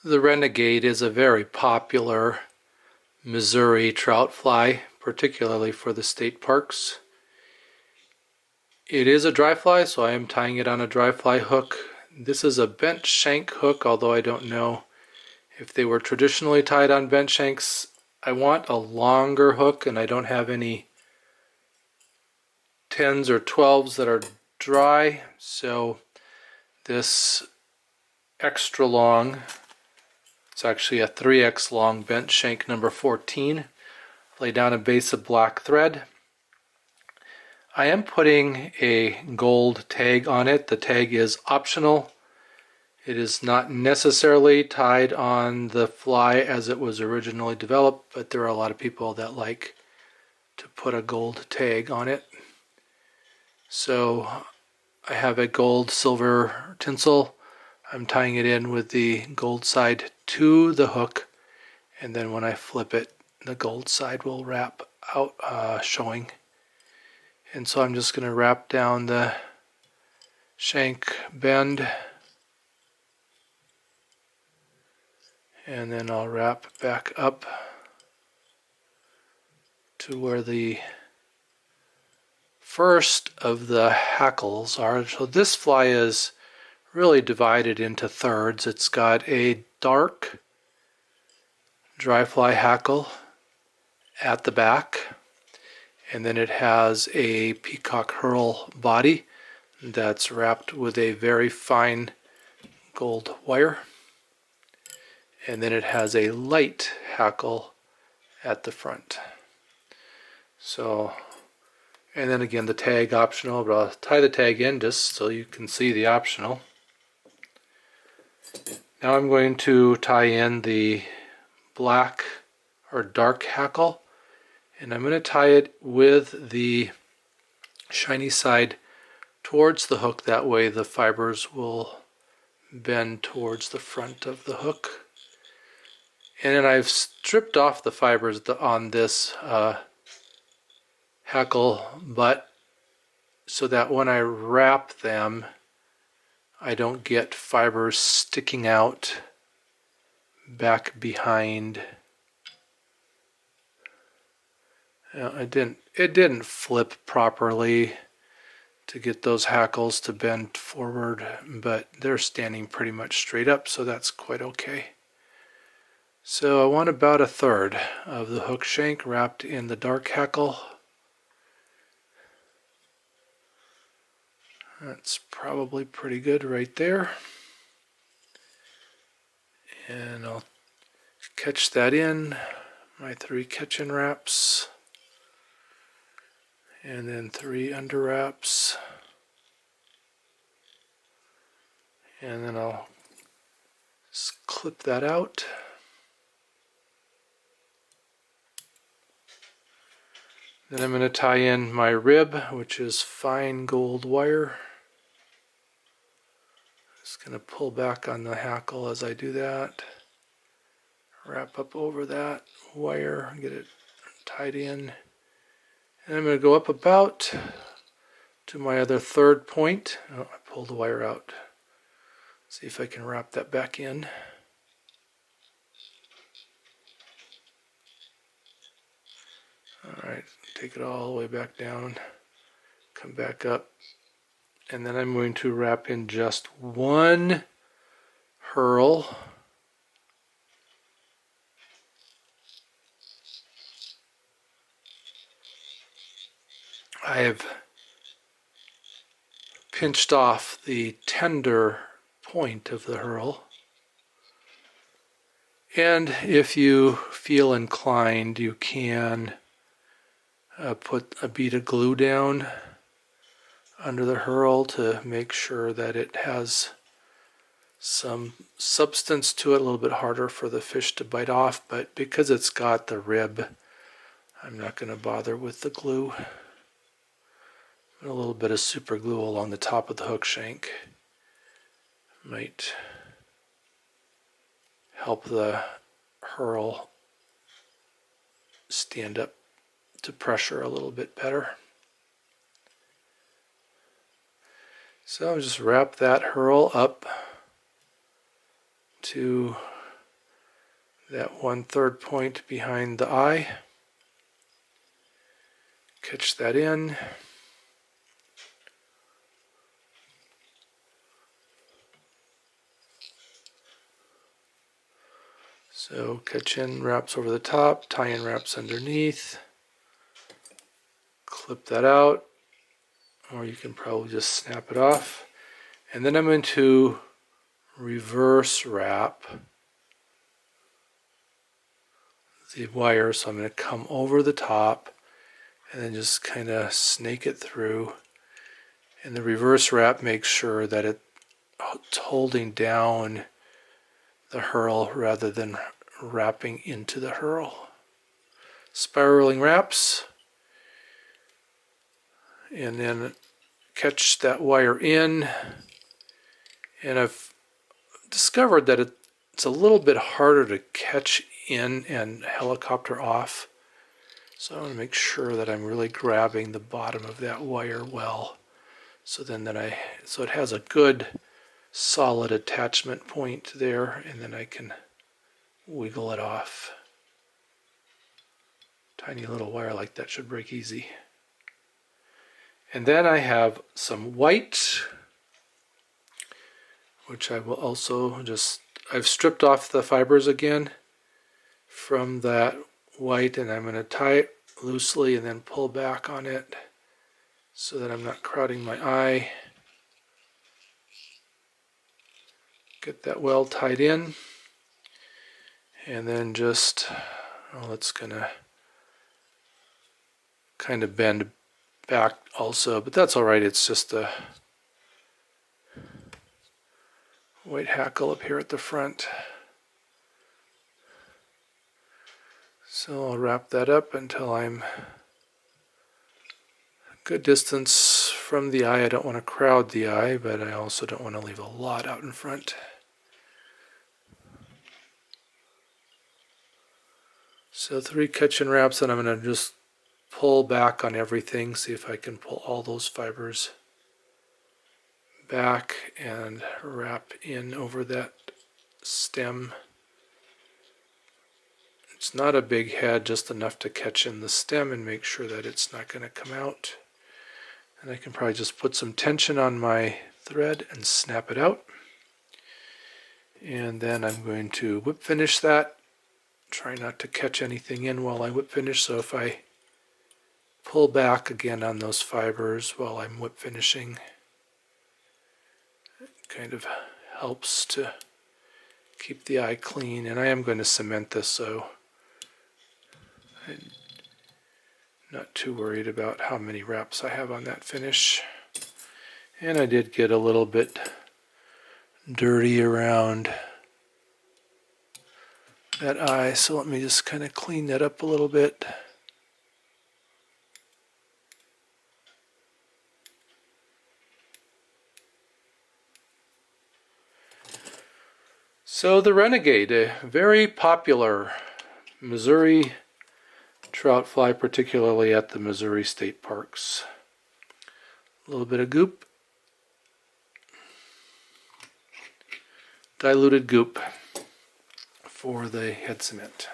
The Renegade is a very popular Missouri trout fly, particularly for the state parks. It is a dry fly, so I am tying it on a dry fly hook. This is a bent shank hook, although I don't know if they were traditionally tied on bent shanks. I want a longer hook, and I don't have any 10s or 12s that are dry, so this extra long, it's actually a 3x long bent shank number 14. Lay down a base of black thread. I am putting a gold tag on it. The tag is optional. It is not necessarily tied on the fly as it was originally developed, but there are a lot of people that like to put a gold tag on it. So I have a gold silver tinsel. I'm tying it in with the gold side to the hook, and then when I flip it, the gold side will wrap out, showing. And so I'm just going to wrap down the shank bend, and then I'll wrap back up to where the first of the hackles are. So this fly is really divided into thirds. It's got a dark dry fly hackle at the back, and then it has a peacock hurl body that's wrapped with a very fine gold wire, and then it has a light hackle at the front. So, and then again the tag optional, but I'll tie the tag in just so you can see the optional. Now I'm going to tie in the black or dark hackle, and I'm going to tie it with the shiny side towards the hook. That way the fibers will bend towards the front of the hook. And then I've stripped off the fibers on this hackle butt so that when I wrap them, I don't get fibers sticking out back behind. It didn't flip properly to get those hackles to bend forward, but they're standing pretty much straight up, so that's quite okay. So I want about a third of the hook shank wrapped in the dark hackle. That's probably pretty good right there. And I'll catch that in, my 3 catch-in wraps, and then 3 under wraps, and then I'll just clip that out. Then I'm going to tie in my rib, which is fine gold wire. Just going to pull back on the hackle as I do that. Wrap up over that wire, get it tied in. And I'm going to go up about to my other third point. Oh, I pulled the wire out. See if I can wrap that back in. Alright, take it all the way back down, come back up, and then I'm going to wrap in just 1 hurl. I have pinched off the tender point of the hurl, and if you feel inclined, you can put a bead of glue down under the hurl to make sure that it has some substance to it, a little bit harder for the fish to bite off, but because it's got the rib, I'm not going to bother with the glue. A little bit of super glue along the top of the hook shank might help the hurl stand up to pressure a little bit better. So I'll just wrap that hurl up to that 1/3 point behind the eye. Catch that in. So catch in wraps over the top, tie in wraps underneath. Clip that out, or you can probably just snap it off. And then I'm going to reverse wrap the wire. So I'm going to come over the top and then just kind of snake it through. And the reverse wrap makes sure that it's holding down the hurl rather than wrapping into the hurl. Spiraling wraps, and then catch that wire in. And I've discovered that it's a little bit harder to catch in and helicopter off. So I want to make sure that I'm really grabbing the bottom of that wire well, so it has a good solid attachment point there, and then I can wiggle it off. Tiny little wire like that should break easy. And then I have some white, which I will also I've stripped off the fibers again from that white, and I'm going to tie it loosely and then pull back on it so that I'm not crowding my eye. Get that well tied in, and then it's gonna kind of bend back also, but that's all right. It's just a white hackle up here at the front. So I'll wrap that up until I'm a good distance from the eye. I don't want to crowd the eye, but I also don't want to leave a lot out in front. So 3 catch and wraps, and I'm going to just pull back on everything, see if I can pull all those fibers back and wrap in over that stem. It's not a big head, just enough to catch in the stem and make sure that it's not going to come out. And I can probably just put some tension on my thread and snap it out. And then I'm going to whip finish that. Try not to catch anything in while I whip finish, so if I pull back again on those fibers while I'm whip finishing, it kind of helps to keep the eye clean. And I am going to cement this, so I'm not too worried about how many wraps I have on that finish. And I did get a little bit dirty around that eye, so let me just kind of clean that up a little bit. So the Renegade, a very popular Missouri trout fly, particularly at the Missouri state parks. A little bit of goop, diluted goop for the head cement.